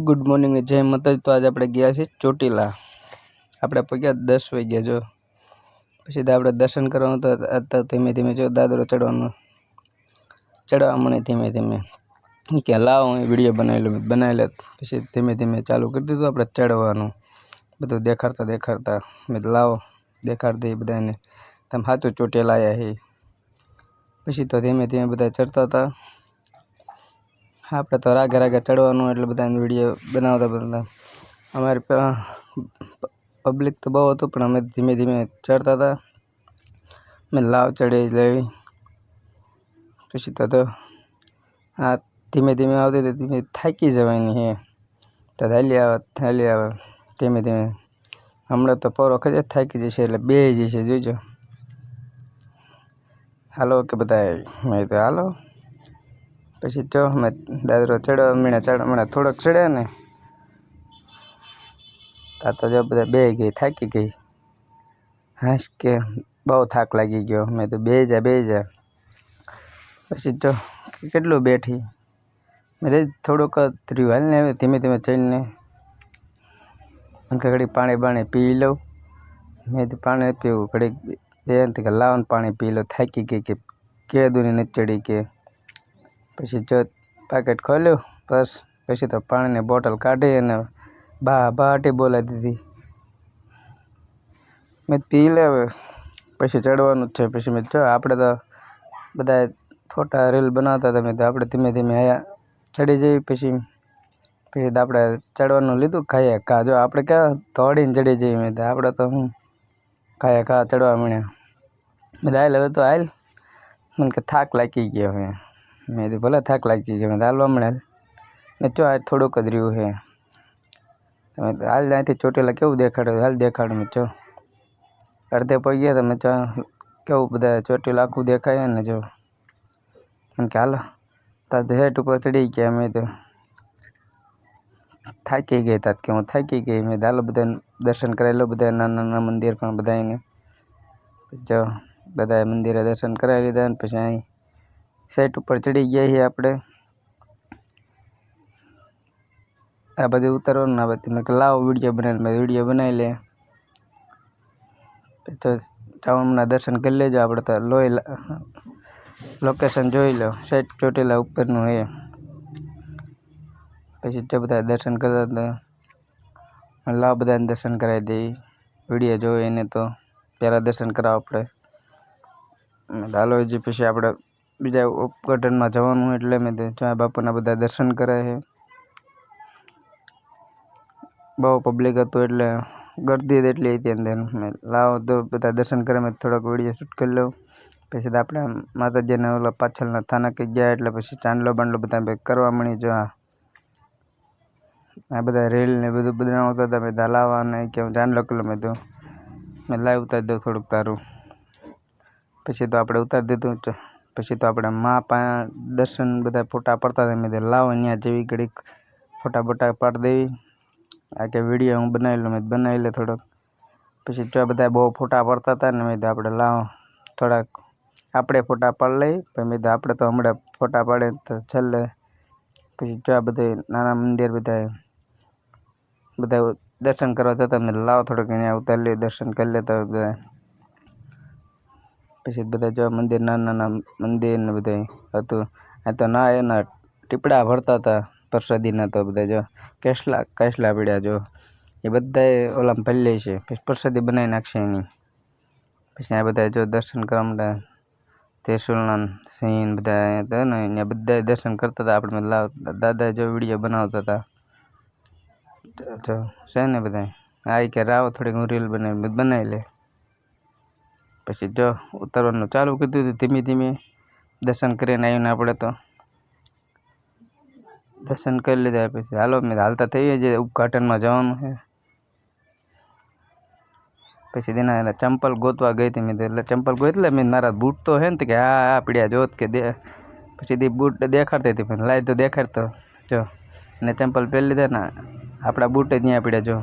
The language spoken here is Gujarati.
ગુડ મોર્નિંગ ને જય માતાજી। તો આજે આપણે ગયા છીએ ચોટીલા। આપણે પગ્યા 10 વાગ્યા જો। પછી તો આપણે દર્શન કરવાનું તો ધીમે ધીમે જો દાદરો ચડવા મણે ધીમે ધીમે કે લાવો હું વિડીયો બનાવી લે। પછી ધીમે ધીમે ચાલુ કરી દીધું આપણે ચડવાનું બધું દેખાડતા મેં લાવો દેખાડ દઈએ બધાને તમે સાચું ચોટીલા આવ્યા હે। પછી તો ધીમે ધીમે બધા ચડતા હતા। આપણે તો રાગે ચડવાનું એટલે બધાને વિડીયો બનાવતા અમારે પબ્લિક તો બહુ હતું પણ અમે ધીમે ધીમે ચડતા હતા। મેં લાવ ચડી લેવી પછી તો આ ધીમે ધીમે આવતી હતી ધીમે થાકી જવાની હે તો હાલી આવે ધીમે ધીમે। હમણાં તો પરો ખજે થાકી જશે એટલે બે જશે જોઈજો। હાલો કે બધા મેં તો હાલો પછી જો મેં દાદરો ચડવા મીણા થોડોક ચડ્યા ને તો જો બધા બે ગઈ થાકી ગઈ હાશ કે બહુ થાક લાગી ગયો। મેં તો બે જા પછી જો કેટલું બેઠી મેં થોડુંક રહ્યું હાલ ને હવે ધીમે ધીમે ચડીને ઘડીક પાણી પી લઉં। મેં તો પાણી પીવું ઘડીક બે કે લાવવાનું પાણી પી લો થાકી ગઈ કે દૂની નથી ચડી કે। પછી જો પેકેટ ખોલ્યું બસ પછી તો પાણીની બોટલ કાઢી અને બાટી બોલાવી દીધી મેં પી લે હવે પછી ચડવાનું જ છે। પછી મેં જો આપણે તો બધા ફોટા રીલ બનાવતા હતા મેં તો આપણે ધીમે ધીમે આયા ચડી જઈએ। પછી આપણે ચડવાનું લીધું ખાયા જો આપણે ક્યાં દોડીને ચડી જઈએ મેં તો આપણે તો હું ખાયા ચડવા મળ્યા મેં હાલ હવે તો હાલ મને કે થાક લાગી ગયો હવે મેં તો ભલે થાક લાગી ગયો મેં હાલવા મળે મેં જો આ થોડુંક જ રહ્યું છે તમે હાલ ત્યાંથી ચોટીલા કેવું દેખાડ્યું હાલ દેખાડું મેં જો અડધે પડી ગયા તમે જો કેવું બધા ચોટીલા આખું દેખાય ને જો મને કે હાલો તાર તો હેઠ ઉપર ચડી ગયા મેં તો થાકી ગઈ તાત કે હું થાકી ગઈ મેં હાલો બધા દર્શન કરાવી લો બધા નાના મંદિર પણ બધાને જો બધા મંદિરે દર્શન કરાવી લીધા ને પછી અહીં સાઈડ ઉપર ચડી ગયા છીએ આપણે આ બધું ઉતારવાનું ના બધું મેં લાવો વિડીયો બનાવી લે તો ચાવણના દર્શન કરી લેજો। આપણે તો લોકેશન જોઈ લો સાઈડ ચોટીલા ઉપરનું હે। પછી જો બધા દર્શન કરતા હતા લાવ બધાને દર્શન કરાવી દઈએ વિડીયો જોઈ એને તો પહેલાં દર્શન કરાવો આપણે હાલો હજી પછી આપણે બીજા ઉપકટનમાં જવાનું એટલે મેં તો બાપુના બધા દર્શન કરાય છે। બહુ પબ્લિક હતું એટલે ગરદી એટલી હતી અંદર મેં લાવો તો બધા દર્શન કરે મેં થોડોક વિડીયો શૂટ કરી લઉં। પછી આપણે માતાજીને ઓલા પાછળના થાનકે ગયા એટલે પછી ચાંદલો બધા કરવા મળી જો આ બધા રીલ ને બધું બનાવતા હતા મેં લાવવા ને કે હું ચાંદલો કરી મેં તો મેં લાઈવ ઉતારી દઉં થોડુંક તારું પછી તો આપણે ઉતારી દીધું પછી તો આપણે દર્શન બધા ફોટા પડતા હતા મેં લાવો અહીંયા જેવી ઘડીક ફોટા પાડી દેવી આ કે વિડીયો હું બનાવી લઉં મેં બનાવી લે થોડોક પછી જો બધા બહુ ફોટા પડતા હતા ને મેં આપણે લાવો થોડાક આપણે ફોટા પાડી લઈ પછી મેં આપણે તો હમણાં ફોટા પાડે તો છેલ્લે પછી જો આ બધા નાના મંદિર બધા દર્શન કરવા જતા મેં લાવો થોડોક અહીંયા ઉતારી લે દર્શન કરી લેતા બધા પછી બધા જો મંદિર નાના મંદિર ને બધા હતું આ તો ના એના ટીપડા ભરતા હતા પ્રસાદીના તો બધા જો કેસલા પીડ્યા જો એ બધા ઓલામાં ભરી લે છે પછી પ્રસાદી બનાવી નાખશે એની પછી આ બધા જો દર્શન કરવા માટે ત્રિશુલના સિંહ બધા હતા ને અહીંયા બધા દર્શન કરતા હતા આપણે લાવ દાદા જો વિડીયો બનાવતા હતા જો છે ને બધા આ કે રાવ થોડીક હું રીલ બનાવી લે પછી જો ઉતરવાનું ચાલુ કરી દીધું ધીમે ધીમે દર્શન કરીને આવીને આપણે તો દર્શન કરી લીધા પછી હાલો મેં હાલતા થઈએ જે ઉદ્ઘાટનમાં જવાનું છે। પછી તેના ચંપલ ગોતવા ગઈ હતી મેં એટલે ચંપલ ગોતલે મેં મારા બૂટ તો હે ને કે હા પીડ્યા જોત કે દે પછી તે બૂટ દેખાડતી હતી પણ લાઈ તો દેખાડતો જો એને ચંપલ પહેરી લીધા ને આપણા બૂટ જ ત્યાં પીડ્યા જો